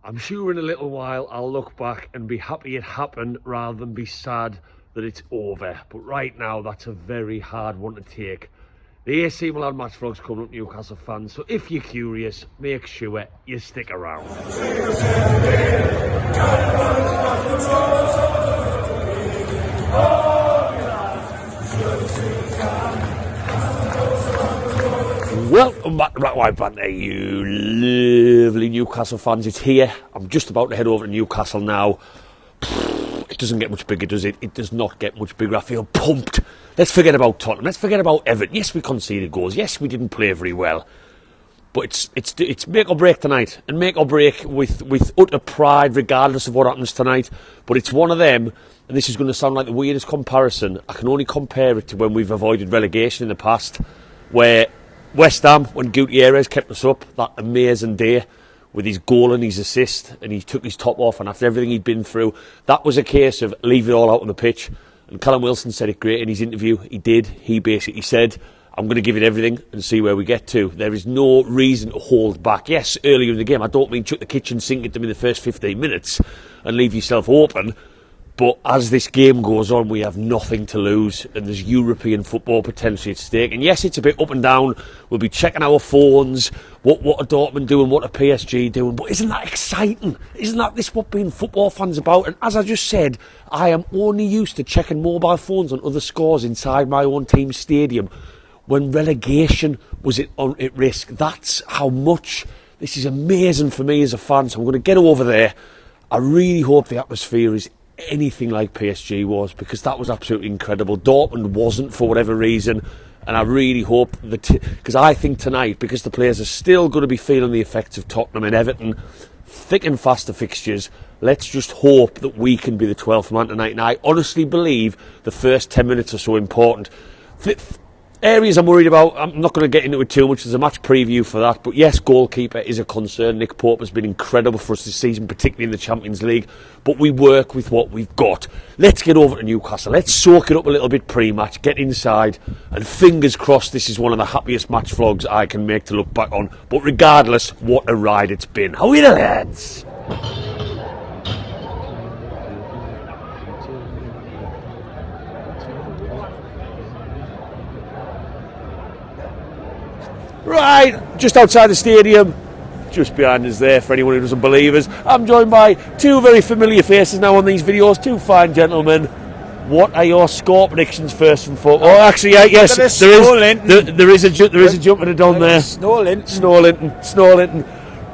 I'm sure in a little while I'll look back and be happy it happened rather than be sad that it's over. But right now, that's a very hard one to take. The AC Milan match vlog's coming up, Newcastle fans, so if you're curious, make sure you stick around. Welcome back to Black White Banter, you lovely Newcastle fans. It's here. I'm just about to head over to Newcastle now. It doesn't get much bigger, does it? It does not get much bigger. I feel pumped. Let's forget about Tottenham. Let's forget about Everton. Yes, we conceded goals. Yes, we didn't play very well. But it's make or break tonight. And make or break with utter pride, regardless of what happens tonight. But it's one of them, and this is going to sound like the weirdest comparison. I can only compare it to when we've avoided relegation in the past, where West Ham, when Gutierrez kept us up that amazing day with his goal and his assist, and he took his top off, and after everything he'd been through, that was a case of leave it all out on the pitch. And Callum Wilson said it great in his interview. He did. He basically said, I'm going to give it everything and see where we get to. There is no reason to hold back. Yes, earlier in the game, I don't mean chuck the kitchen sink at them in the first 15 minutes and leave yourself open. But as this game goes on, we have nothing to lose, and there's European football potentially at stake. And yes, it's a bit up and down. We'll be checking our phones. What are Dortmund doing? What are PSG doing? But isn't that exciting? Isn't that this what being football fans about? And as I just said, I am only used to checking mobile phones on other scores inside my own team's stadium when relegation was at risk. That's how much this is amazing for me as a fan. So I'm going to get over there. I really hope the atmosphere is anything like PSG was, because that was absolutely incredible. Dortmund wasn't, for whatever reason, and I really hope that, because I think tonight, because the players are still going to be feeling the effects of Tottenham and Everton, thick and fast the fixtures, let's just hope that we can be the 12th man tonight. And I honestly believe the first 10 minutes are so important. Areas I'm worried about, I'm not going to get into it too much. There's a match preview for that. But yes, goalkeeper is a concern. Nick Pope has been incredible for us this season, particularly in the Champions League. But we work with what we've got. Let's get over to Newcastle. Let's soak it up a little bit pre-match, get inside. And fingers crossed this is one of the happiest match vlogs I can make to look back on. But regardless, what a ride it's been. How are you, lads? Right, just outside the stadium, just behind us there, for anyone who doesn't believe us, I'm joined by two very familiar faces now on these videos, two fine gentlemen. What are your score predictions first and foremost? Oh, actually, yes, there is a jump and a don there. Snow Linton.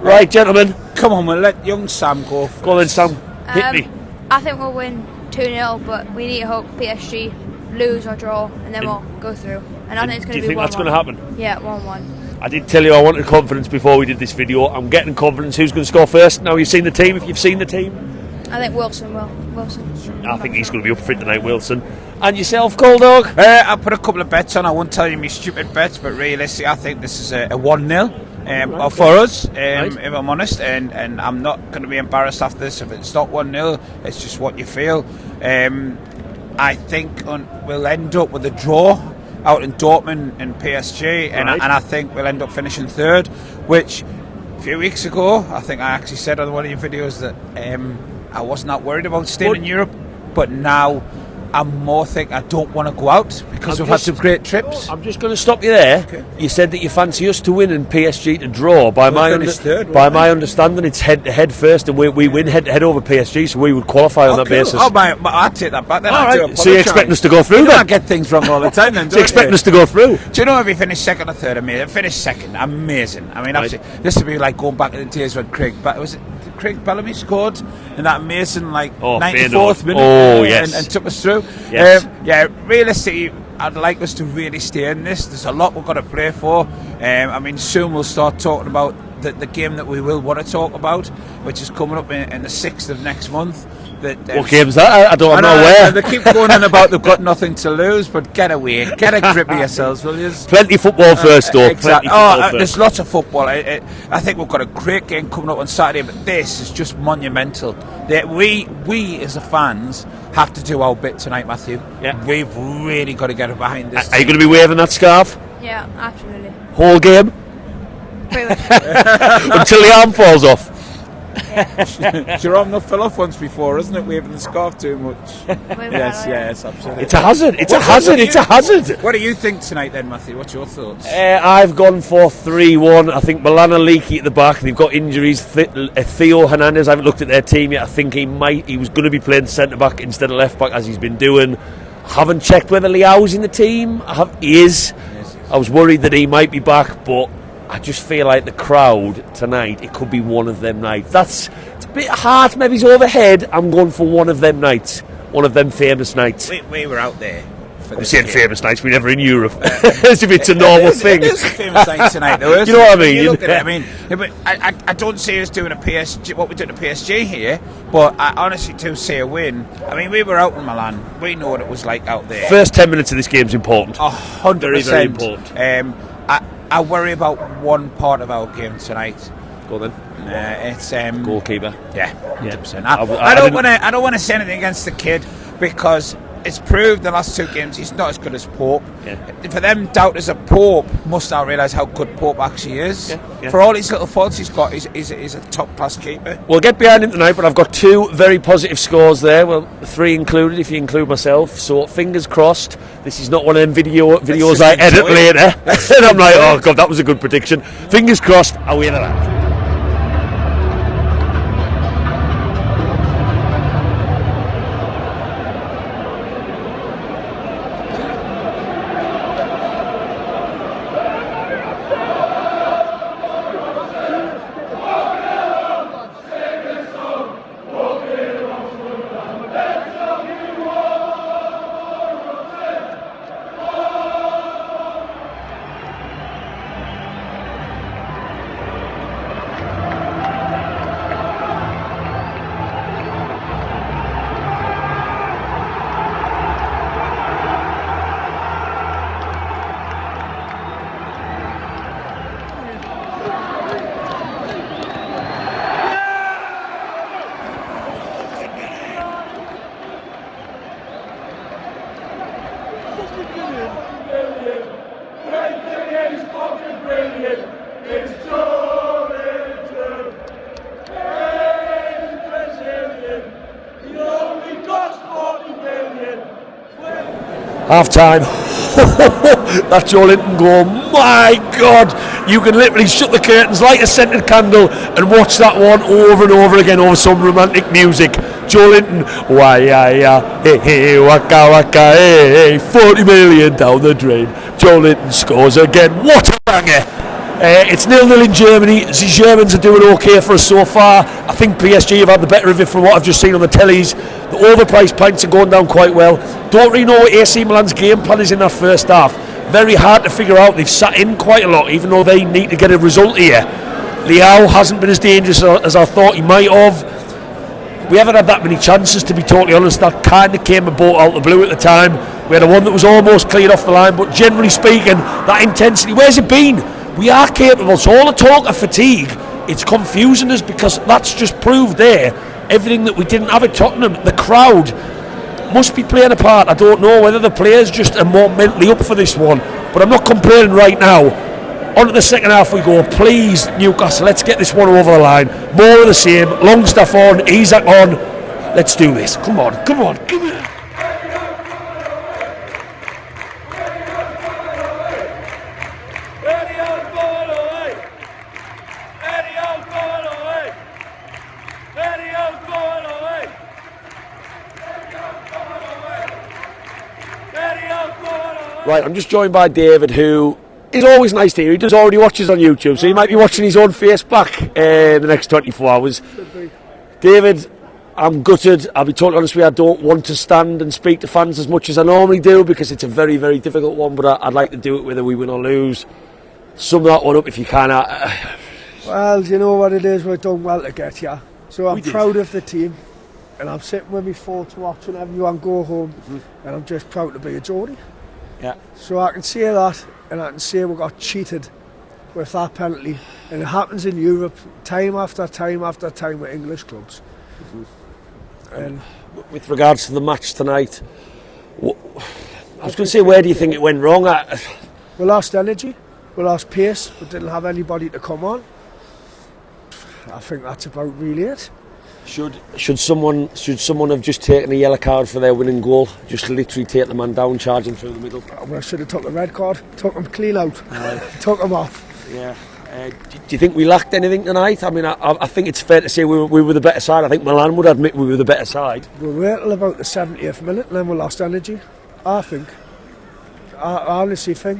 Right, gentlemen. Come on, we'll let young Sam go. Go on then, Sam. Hit me. I think we'll win 2-0, but we need to hope PSG lose or draw, and then we'll go through. And I think it's going to be 1-1. Do you think that's going to happen? Yeah, 1-1. I did tell you I wanted confidence before we did this video. I'm getting confidence. Who's going to score first? Now you've seen the team. If you've seen the team, I think Wilson will. I think he's going to be up for it tonight, Wilson. And yourself, Cold Dog? I put a couple of bets on. I won't tell you my stupid bets, but realistically, I think this is a 1-0 for us, if I'm honest. And I'm not going to be embarrassed after this if it's not 1-0. It's just what you feel. I think we'll end up with a draw out in Dortmund and PSG, and I think we'll end up finishing third, which a few weeks ago I think I actually said on one of your videos that I wasn't that worried about staying in Europe, but now I'm more thinking I don't want to go out because we've had some great trips. I'm just going to stop you there. Okay. You said that you fancy us to win and PSG to draw. By my understanding, it's head-to-head first, and we win head-to-head over PSG, so we would qualify on that basis. Oh, I'd take that back then. Right. So you expect us to go through then? I get things wrong all the time then, so you expect us to go through? Do you know if we finish second or third? Amazing. Finish second, amazing. I mean, this would be like going back to the days when Craig Bellamy scored in that amazing 94th minute and took us through. Yes. Realistically, I'd like us to really stay in this. There's a lot we've got to play for. I mean, soon we'll start talking about the game that we will want to talk about, which is coming up in the 6th of next month. What game's that? I'm not aware. They keep going on about they've got nothing to lose, but get away. Get a grip of yourselves, will you? Plenty of football first, though. Exactly. There's lots of football. I think we've got a great game coming up on Saturday, but this is just monumental. We as the fans have to do our bit tonight, Matthew. Yeah. We've really got to get behind this. Are you going to be waving that scarf? Yeah, absolutely. Whole game? Pretty much. Until the arm falls off. Jerome not fell off once before, isn't it? Waving the scarf too much. Yes, absolutely. It's a hazard. It's a hazard. What do you think tonight then, Matthew? What's your thoughts? I've gone for 3-1. I think Milan are leaky at the back. They've got injuries. Theo Hernandez, I haven't looked at their team yet. I think he was going to be playing centre back instead of left back, as he's been doing. I haven't checked whether Leao's in the team. He is. I was worried that he might be back, but I just feel like the crowd tonight, it could be one of them nights. It's a bit hard, maybe it's overhead. I'm going for one of them nights, one of them famous nights. We were out there. I'm saying famous nights, we're never in Europe. As if it's a normal thing. It is a famous night tonight, though, isn't you know what I mean? You look at it, I mean, I don't see us doing a PSG, what we do to PSG here, but I honestly do see a win. I mean, we were out in Milan. We know what it was like out there. First 10 minutes of this game's important. 100%. Very, very important. I worry about one part of our game tonight. Go then. It's goalkeeper. Yeah, 100%. I don't want to say anything against the kid, because it's proved the last 2 games he's not as good as Pope. Yeah. For them doubters of Pope must now realise how good Pope actually is. Yeah. For all his little faults he's got, he's a top class keeper. We'll get behind him tonight, but I've got 2 very positive scores there. Well, 3 included if you include myself. So fingers crossed. This is not one of them videos I edit later. And I'm like, oh god, that was a good prediction. Fingers crossed. I'll win that. Half time. That Joe Linton goal, my God, you can literally shut the curtains, light a scented candle and watch that one over and over again over some romantic music. Joe Linton, why hey hey waka waka hey, 40 million down the drain. Joe Linton scores again. What a banger. It's 0-0 in Germany. The Germans are doing okay for us so far. I think PSG have had the better of it from what I've just seen on the tellies. The overpriced pints are going down quite well. Don't really know what AC Milan's game plan is in that first half. Very hard to figure out. They've sat in quite a lot, even though they need to get a result here. Leao hasn't been as dangerous as I thought he might have. We haven't had that many chances, to be totally honest. That kind of came about out of the blue at the time. We had one that was almost cleared off the line, but generally speaking, that intensity, where's it been? We are capable, so all the talk of fatigue, it's confusing us, because that's just proved there everything that we didn't have at Tottenham. The crowd must be playing a part. I don't know whether the players just are more mentally up for this one, but I'm not complaining right now. On to the second half we go. Please, Newcastle, let's get this one over the line. More of the same. Longstaff on, Isak on. Let's do this. Come on. Right, I'm just joined by David, who is always nice to hear. He does already watches on YouTube, so he might be watching his own face back in the next 24 hours. David, I'm gutted. I'll be totally honest with you, I don't want to stand and speak to fans as much as I normally do, because it's a very, very difficult one, but I'd like to do it whether we win or lose. Sum that one up if you can. Well, you know what it is, we're done well to get here. So I'm proud of the team, and I'm sitting with my folks watching everyone go home, and I'm just proud to be a Geordie. Yeah. So I can say that, and I can say we got cheated with that penalty, and it happens in Europe time after time after time with English clubs. And with regards to the match tonight, I was going to say, where do you think it went wrong? We lost energy, we lost pace, we didn't have anybody to come on. I think that's about really it. Should someone have just taken a yellow card for their winning goal? Just literally take the man down, charging through the middle. Well, I should have took the red card, took him clean out, took him off. Yeah. Do you think we lacked anything tonight? I mean, I think it's fair to say we were the better side. I think Milan would admit we were the better side. We were till about the 70th minute and then we lost energy. I think. I honestly think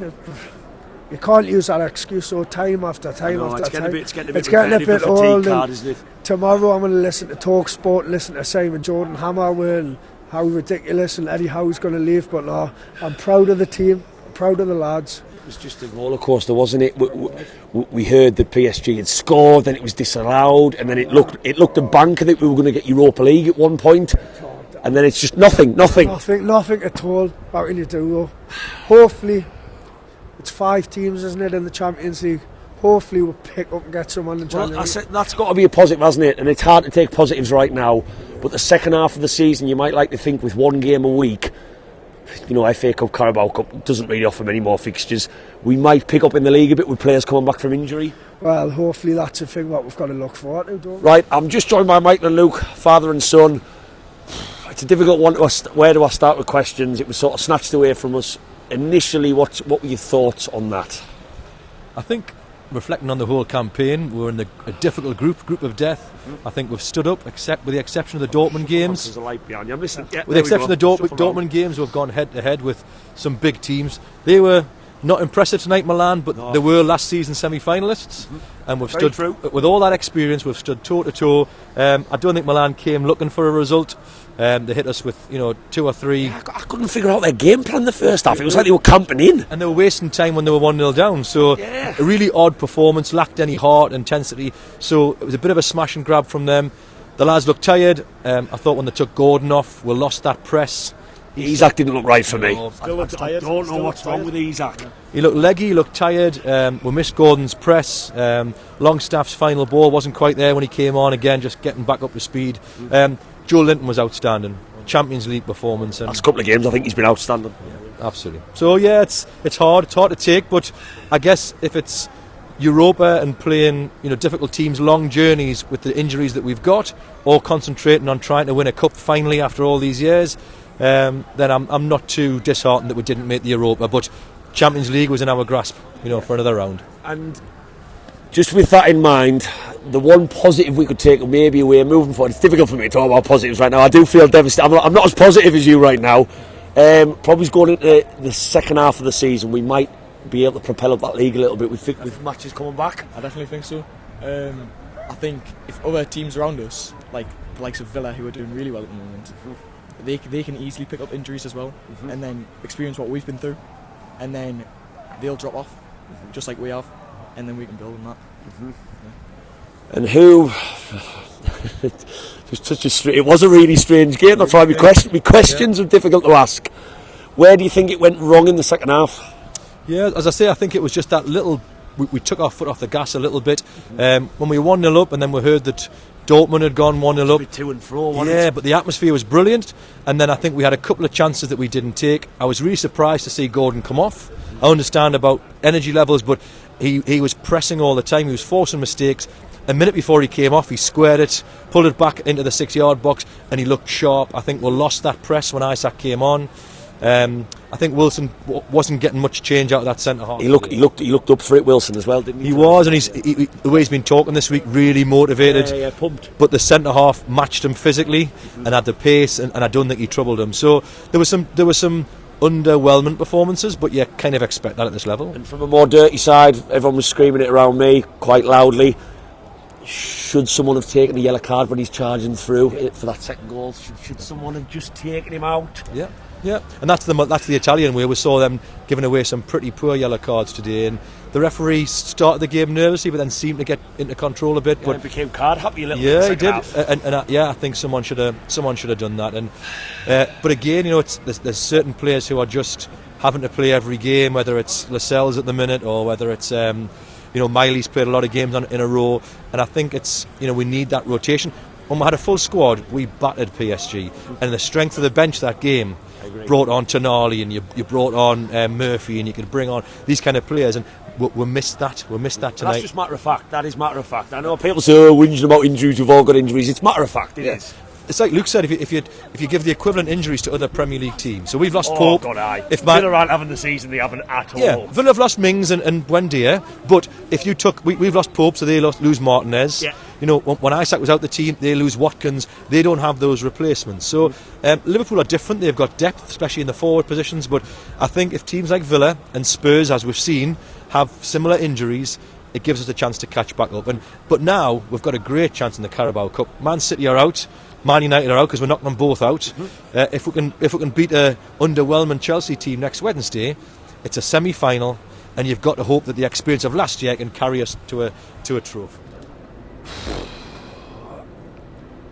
you can't use that excuse time after time after time. It's getting a bit old. Card, isn't it? Tomorrow I'm going to listen to Talk Sport, listen to Simon Jordan Hammer and how ridiculous and Eddie Howe's going to leave. But no, I'm proud of the team, proud of the lads. It was just a roller coaster, wasn't it? We heard that PSG had scored, then it was disallowed, and then it looked a bank that we were going to get Europa League at one point, and then it's just nothing. Nothing at all. What can you do though? Hopefully, it's 5 teams, isn't it, in the Champions League? Hopefully we'll pick up and get someone in January. I said that's got to be a positive, hasn't it? And it's hard to take positives right now, but the second half of the season, you might like to think with 1 game a week, you know, FA Cup, Carabao Cup doesn't really offer many more fixtures. We might pick up in the league a bit with players coming back from injury. Well, hopefully that's a thing what we've got to look forward to, don't we? Right, I'm just joined by Michael and Luke, father and son. It's a difficult one. Where do I start with questions? It was sort of snatched away from us. Initially, what were your thoughts on that? I think, reflecting on the whole campaign, we were in a difficult group of death. I think we've stood up, except with the exception of the Dortmund games. There's a light behind you. I'm listening. Yeah, with the exception of the Dortmund games, we've gone head to head with some big teams. They were not impressive tonight, Milan, but they were last season semi-finalists, and we've stood with all that experience. We've stood toe to toe. I don't think Milan came looking for a result. They hit us with 2 or 3. I couldn't figure out their game plan the first half. It was like they were camping in, and they were wasting time when they were 1-0 down. So a really odd performance, lacked any heart, intensity. So it was a bit of a smash and grab from them. The lads looked tired. I thought when they took Gordon off, we lost that press. Isak didn't look right for me. I don't know what's wrong with Isak. He looked leggy, he looked tired. We missed Gordon's press. Longstaff's final ball wasn't quite there when he came on again, just getting back up to speed. Joe Linton was outstanding. Champions League performance. And last couple of games I think he's been outstanding. Yeah, absolutely. So yeah, it's hard to take, but I guess if it's Europa and playing difficult teams, long journeys with the injuries that we've got, or concentrating on trying to win a cup finally after all these years, then I'm not too disheartened that we didn't make the Europa, but Champions League was in our grasp, for another round. And just with that in mind, the one positive we could take maybe away moving forward, it's difficult for me to talk about positives right now. I do feel devastated. I'm not as positive as you right now. Probably going into the second half of the season, we might be able to propel up that league a little bit with matches coming back. I definitely think so. I think if other teams around us, like the likes of Villa, who are doing really well at the moment, they can easily pick up injuries as well, and then experience what we've been through, and then they'll drop off, just like we have, and then we can build on that. And who? It was a really strange game. That's why my questions are difficult to ask. Where do you think it went wrong in the second half? Yeah, as I say, I think it was just that little. We took our foot off the gas a little bit when we were 1-0 up, and then we heard that Dortmund had gone 1-0 up. To and fro, but the atmosphere was brilliant, and then I think we had a couple of chances that we didn't take. I was really surprised to see Gordon come off. I understand about energy levels, but he was pressing all the time. He was forcing mistakes. A minute before he came off, he squared it, pulled it back into the 6-yard box, and he looked sharp. I think we lost that press when Isak came on. I think Wilson wasn't getting much change out of that centre half. He looked up for it, Wilson, as well, didn't he? He was, and the way he's been talking this week, really motivated. Yeah, pumped. But the centre half matched him physically and had the pace, and I don't think he troubled him. So there was some underwhelming performances, but you kind of expect that at this level. And from a more dirty side, everyone was screaming it around me quite loudly. Should someone have taken a yellow card when he's charging through for that second goal? Should someone have just taken him out? Yeah, and that's the Italian way. We saw them giving away some pretty poor yellow cards today, and the referee started the game nervously, but then seemed to get into control a bit. But it became card happy a little bit. Yeah, he did, I think someone should have done that. And but again, there's certain players who are just having to play every game, whether it's Lascelles at the minute or whether it's Miley's played a lot of games in a row, and I think it's we need that rotation. When we had a full squad, we battered PSG, and the strength of the bench that game brought on Tonali, and you brought on Murphy, and you could bring on these kind of players, and we missed that. We missed that tonight. That's just matter of fact. That is matter of fact. I know people say, "Oh, whinging about injuries. We've all got injuries." It's matter of fact. It is. It's like Luke said, if you give the equivalent injuries to other Premier League teams. So we've lost Oh, Pope. God, aye. If Villa aren't having the season they haven't at all. Yeah, Villa have lost Mings and Buendia, but if you took, we've lost Pope, so they lose Martinez. Yeah. You know, when Isaac was out the team, they lose Watkins. They don't have those replacements. So Liverpool are different. They've got depth, especially in the forward positions. But I think if teams like Villa and Spurs, as we've seen, have similar injuries, it gives us a chance to catch back up. But now we've got a great chance in the Carabao Cup. Man City are out. Man United are out because we're knocking them both out. If we can beat a underwhelming Chelsea team next Wednesday, it's a semi-final, and you've got to hope that the experience of last year can carry us to a trophy.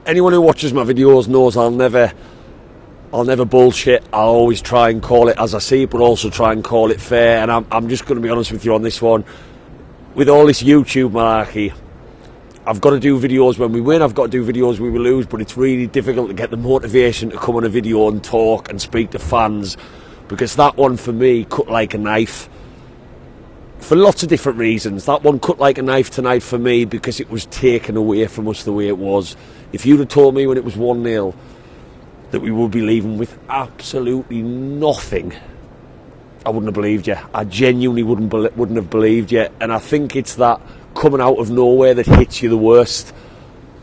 Anyone who watches my videos knows I'll never bullshit. I'll always try and call it as I see it, but also try and call it fair. And I'm just going to be honest with you on this one. With all this YouTube malarkey, I've got to do videos when we win, I've got to do videos when we lose, but it's really difficult to get the motivation to come on a video and talk and speak to fans, because that one for me cut like a knife for lots of different reasons. That one cut like a knife tonight for me because it was taken away from us the way it was. If you'd have told me when it was 1-0 that we would be leaving with absolutely nothing, I wouldn't have believed you. I genuinely wouldn't have believed you. And I think it's that coming out of nowhere that hits you the worst.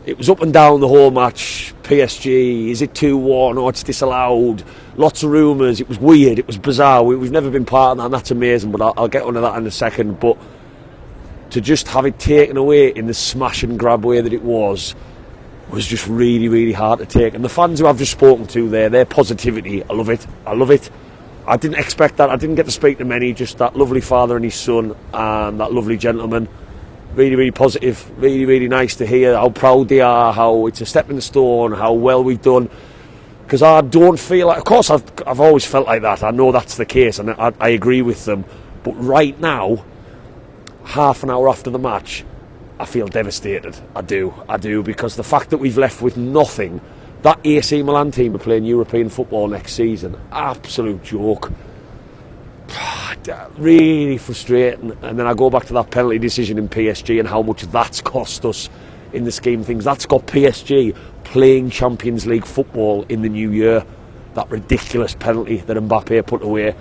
It was up and down the whole match. PSG, is it 2-1? Oh, it's disallowed. Lots of rumours. It was weird. It was bizarre. We've never been part of that, and that's amazing, but I'll get onto that in a second. But to just have it taken away in the smash and grab way that it was just really, really hard to take. And the fans who I've just spoken to there, their positivity, I love it. I love it. I didn't expect that. I didn't get to speak to many, just that lovely father and his son and that lovely gentleman. Really, really positive, really, really nice to hear how proud they are, how it's a stepping stone, how well we've done. Because I don't feel like, of course I've always felt like that, I know that's the case and I agree with them, but right now, half an hour after the match, I feel devastated. I do, because the fact that we've left with nothing, that AC Milan team are playing European football next season, absolute joke. Really frustrating. And then I go back to that penalty decision in PSG and how much that's cost us in the scheme of things. That's got PSG playing Champions League football in the new year. That ridiculous penalty that Mbappe put away.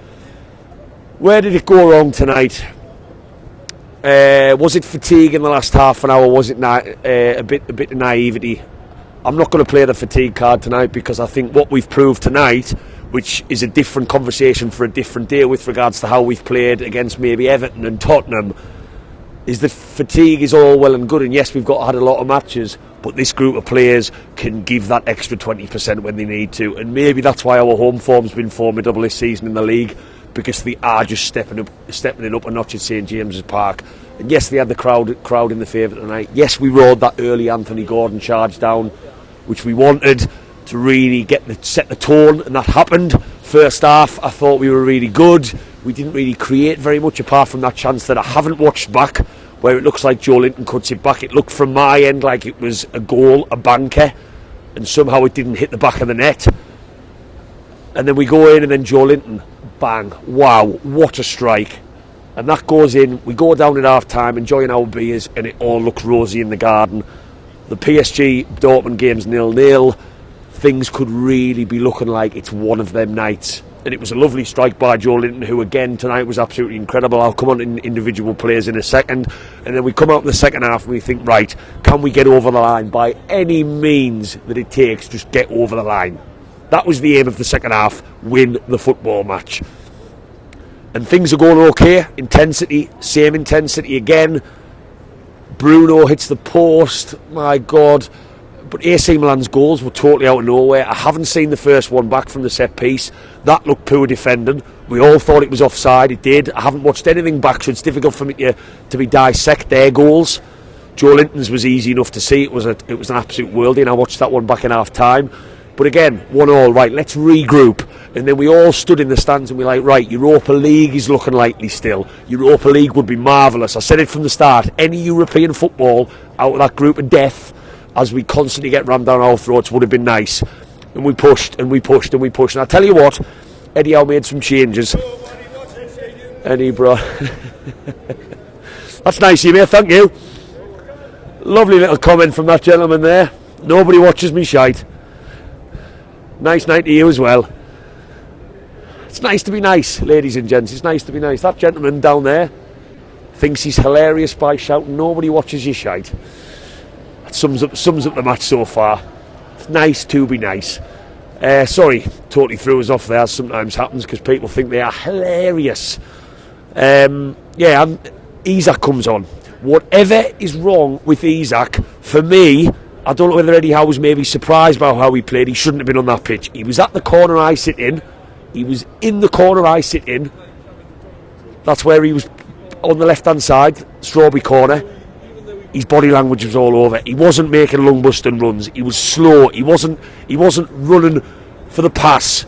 Where did it go wrong tonight? Was it fatigue in the last half an hour? Was it a bit of naivety? I'm not going to play the fatigue card tonight, because I think what we've proved tonight, which is a different conversation for a different day with regards to how we've played against maybe Everton and Tottenham, is that fatigue is all well and good, and yes, we've had a lot of matches, but this group of players can give that extra 20% when they need to, and maybe that's why our home form's been formidable this season in the league, because they are just stepping it up a notch at St James's Park. And yes, they had the crowd in the favour tonight. Yes, we rode that early Anthony Gordon charge down, which we wanted to really set the tone, and that happened. First half, I thought we were really good. We didn't really create very much apart from that chance that I haven't watched back, where it looks like Joe Linton cuts it back. It looked from my end like it was a goal, a banker, and somehow it didn't hit the back of the net. And then we go in, and then Joe Linton, bang, wow, what a strike. And that goes in, we go down at half time enjoying our beers, and it all looks rosy in the garden. The PSG Dortmund game's 0-0. Things could really be looking like it's one of them nights. And it was a lovely strike by Joe Linton, who again tonight was absolutely incredible. I'll come on to individual players in a second. And then we come out in the second half and we think, right, can we get over the line by any means that it takes? Just get over the line. That was the aim of the second half, win the football match. And things are going okay. Intensity, same intensity again. Bruno hits the post, my God. But AC Milan's goals were totally out of nowhere. I haven't seen the first one back from the set piece. That looked poor defending. We all thought it was offside. It did. I haven't watched anything back, so it's difficult for me to dissect their goals. Joe Linton's was easy enough to see. It was an absolute worldie, and I watched that one back in half time. But again, 1-1, right, let's regroup. And then we all stood in the stands and we're like, right, Europa League is looking likely still. Europa League would be marvellous. I said it from the start. Any European football out of that group of death, as we constantly get rammed down our throats, would have been nice. And we pushed and we pushed and we pushed. And I tell you what, Eddie Howe made some changes. And he brought That's nice of you, mate, thank you. Lovely little comment from that gentleman there. Nobody watches me shite. Nice night to you as well. It's nice to be nice, ladies and gents. It's nice to be nice. That gentleman down there thinks he's hilarious by shouting, nobody watches you shite. That sums up the match so far. It's nice to be nice. Sorry, totally threw us off there, as sometimes happens, because people think they are hilarious. And Isak comes on. Whatever is wrong with Isak, for me, I don't know whether Eddie Howe was maybe surprised by how he played. He shouldn't have been on that pitch. He was at the corner I sit in. He was in the corner I sit in. That's where he was, on the left-hand side, Strawberry corner. His body language was all over. He wasn't making lung busting runs. He was slow. He wasn't running for the pass.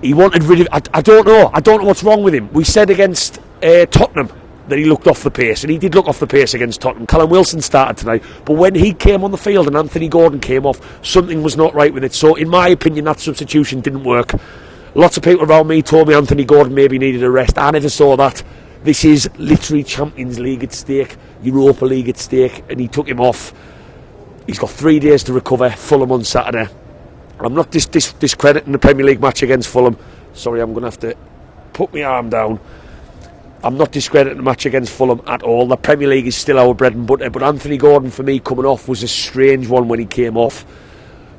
He wanted rid of. I don't know what's wrong with him. We said against Tottenham that he looked off the pace, and he did look off the pace against Tottenham. Callum Wilson started tonight, but when he came on the field and Anthony Gordon came off, something was not right with it. So in my opinion, that substitution didn't work. Lots of people around me told me Anthony Gordon maybe needed a rest. I never saw that. This is literally Champions League at stake, Europa League at stake, and he took him off. He's got 3 days to recover. Fulham on Saturday. I'm not discrediting the Premier League match against Fulham. Sorry, I'm going to have to put my arm down. I'm not discrediting the match against Fulham at all. The Premier League is still our bread and butter, but Anthony Gordon, for me, coming off was a strange one when he came off.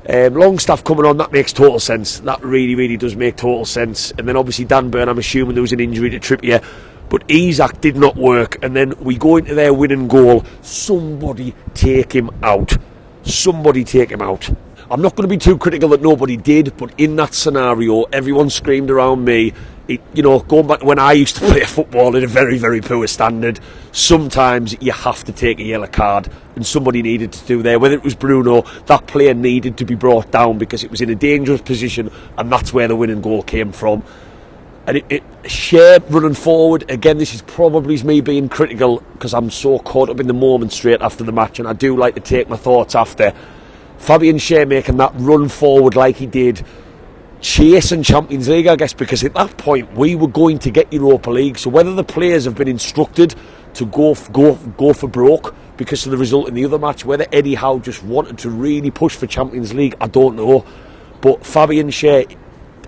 Longstaff coming on, that makes total sense. That really, really does make total sense. And then obviously Dan Burn, I'm assuming there was an injury to Trippier. But Isak did not work, and then we go into their winning goal. Somebody take him out. Somebody take him out. I'm not going to be too critical that nobody did, but in that scenario, everyone screamed around me. Going back to when I used to play football at a very, very poor standard, sometimes you have to take a yellow card, and somebody needed to do there. Whether it was Bruno, that player needed to be brought down because it was in a dangerous position, and that's where the winning goal came from. And Shea running forward, again, this is probably me being critical because I'm so caught up in the moment straight after the match, and I do like to take my thoughts after. Fabian Shea making that run forward like he did, chasing Champions League, I guess, because at that point we were going to get Europa League. So whether the players have been instructed to go for broke because of the result in the other match, whether Eddie Howe just wanted to really push for Champions League, I don't know. But Fabian Shea,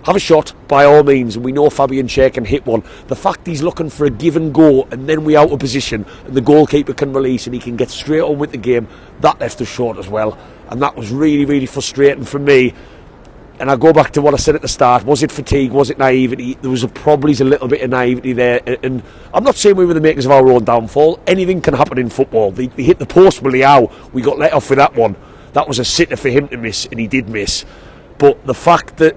have a shot by all means, and we know Fabian Shea can hit one. The fact he's looking for a give and go, and then we out of position, and the goalkeeper can release and he can get straight on with the game, that left us short as well. And that was really, really frustrating for me. And I go back to what I said at the start. Was it fatigue? Was it naivety? There was probably a little bit of naivety there. And I'm not saying we were the makers of our own downfall. Anything can happen in football. They hit the post with Leao. We got let off with that one. That was a sitter for him to miss, and he did miss. But the fact that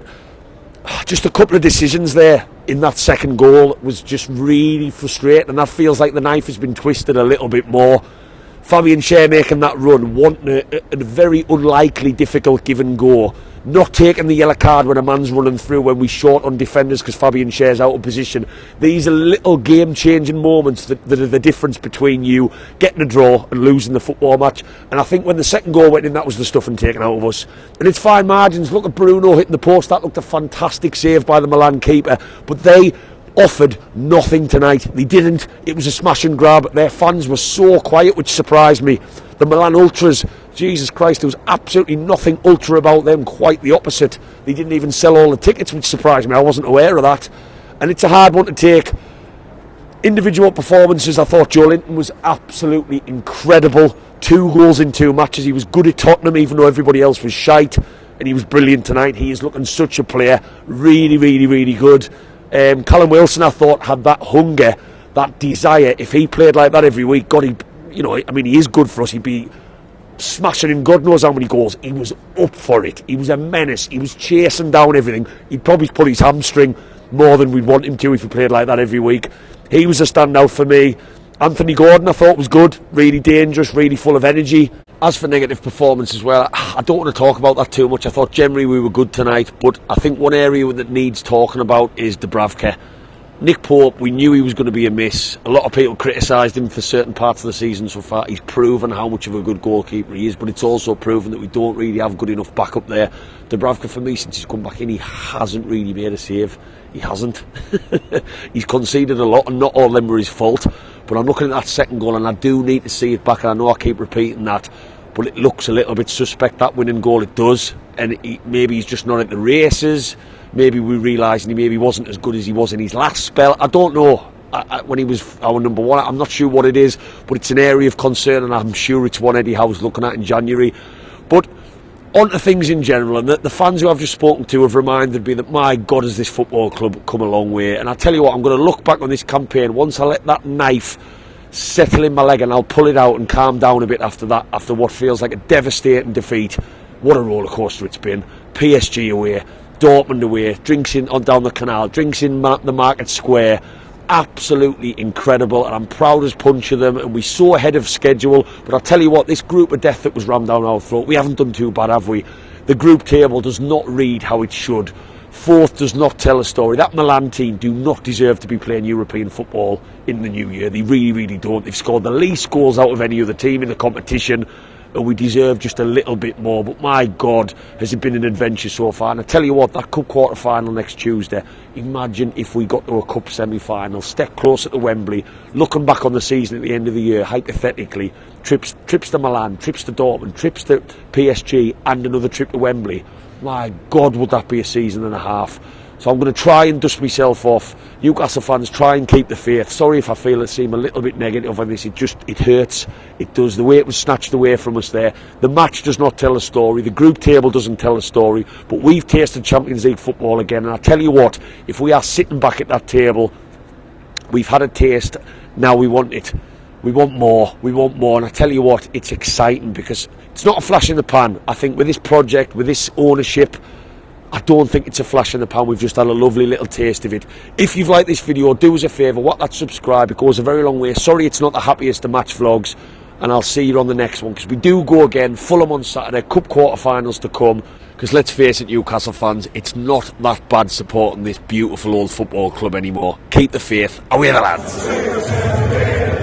just a couple of decisions there in that second goal was just really frustrating, and that feels like the knife has been twisted a little bit more. Fabian Shea making that run, wanting a very unlikely, difficult give and go, not taking the yellow card when a man's running through when we short on defenders because Fabian Shea's out of position. These are little game-changing moments that are the difference between you getting a draw and losing the football match. And I think when the second goal went in, that was the stuffing taken out of us. And it's fine margins. Look at Bruno hitting the post. That looked a fantastic save by the Milan keeper. But they offered nothing tonight. They didn't. It was a smash and grab. Their fans were so quiet, which surprised me. The Milan Ultras, Jesus Christ, there was absolutely nothing ultra about them, quite the opposite. They didn't even sell all the tickets, which surprised me. I wasn't aware of that. And it's a hard one to take. Individual performances, I thought Joe Linton was absolutely incredible. 2 goals in 2 matches. He was good at Tottenham, even though everybody else was shite. And he was brilliant tonight. He is looking such a player. Really, really, really good. Callum Wilson, I thought, had that hunger, that desire. If he played like that every week, God, he is good for us. He'd be smashing in God knows how many goals. He was up for it. He was a menace. He was chasing down everything. He'd probably pull his hamstring more than we'd want him to if he played like that every week. He was a standout for me. Anthony Gordon, I thought, was good. Really dangerous, really full of energy. As for negative performance as well, I don't want to talk about that too much. I thought generally we were good tonight, but I think one area that needs talking about is Dubravka. Nick Pope, we knew he was going to be a miss. A lot of people criticised him for certain parts of the season so far. He's proven how much of a good goalkeeper he is, but it's also proven that we don't really have good enough backup there. Dubravka, for me, since he's come back in, he hasn't really made a save. He hasn't. He's conceded a lot, and not all of them were his fault. But I'm looking at that second goal, and I do need to see it back, and I know I keep repeating that, but it looks a little bit suspect, that winning goal. It does, and maybe he's just not at the races. Maybe we realise he maybe wasn't as good as he was in his last spell. I don't know. When he was our number one, I'm not sure what it is, but it's an area of concern, and I'm sure it's one Eddie Howe's looking at in January. But on to things in general, and the fans who I've just spoken to have reminded me that, my God, has this football club come a long way. And I tell you what, I'm going to look back on this campaign once I let that knife settle in my leg, and I'll pull it out and calm down a bit after that, after what feels like a devastating defeat. What a roller coaster it's been. PSG away, Dortmund away, drinks in on down the canal, drinks in the market square. Absolutely incredible, and I'm proud as punch of them, and we're so ahead of schedule. But I'll tell you what, this group of death that was rammed down our throat, we haven't done too bad, have we? The group table does not read how it should. Fourth does not tell a story. That Milan team do not deserve to be playing European football in the new year. They really, really don't. They've scored the least goals out of any other team in the competition, and we deserve just a little bit more. But my God, has it been an adventure so far. And I tell you what, that cup quarter final next Tuesday, imagine if we got to a cup semi-final, step closer to Wembley, looking back on the season at the end of the year, hypothetically, trips to Milan, trips to Dortmund, trips to PSG, and another trip to Wembley. My God, would that be a season and a half. So I'm going to try and dust myself off. Newcastle fans, try and keep the faith. Sorry if I feel it seem a little bit negative on this. It hurts. It does. The way it was snatched away from us there. The match does not tell a story. The group table doesn't tell a story. But we've tasted Champions League football again. And I tell you what, if we are sitting back at that table, we've had a taste. Now we want it. We want more. We want more. And I tell you what, it's exciting because it's not a flash in the pan. I think with this project, with this ownership, I don't think it's a flash in the pan. We've just had a lovely little taste of it. If you've liked this video, do us a favour, whack that subscribe. It goes a very long way. Sorry it's not the happiest of match vlogs, and I'll see you on the next one, because we do go again. Fulham on Saturday, cup quarter-finals to come. Because let's face it, Newcastle fans, it's not that bad supporting this beautiful old football club anymore. Keep the faith. Away the lads.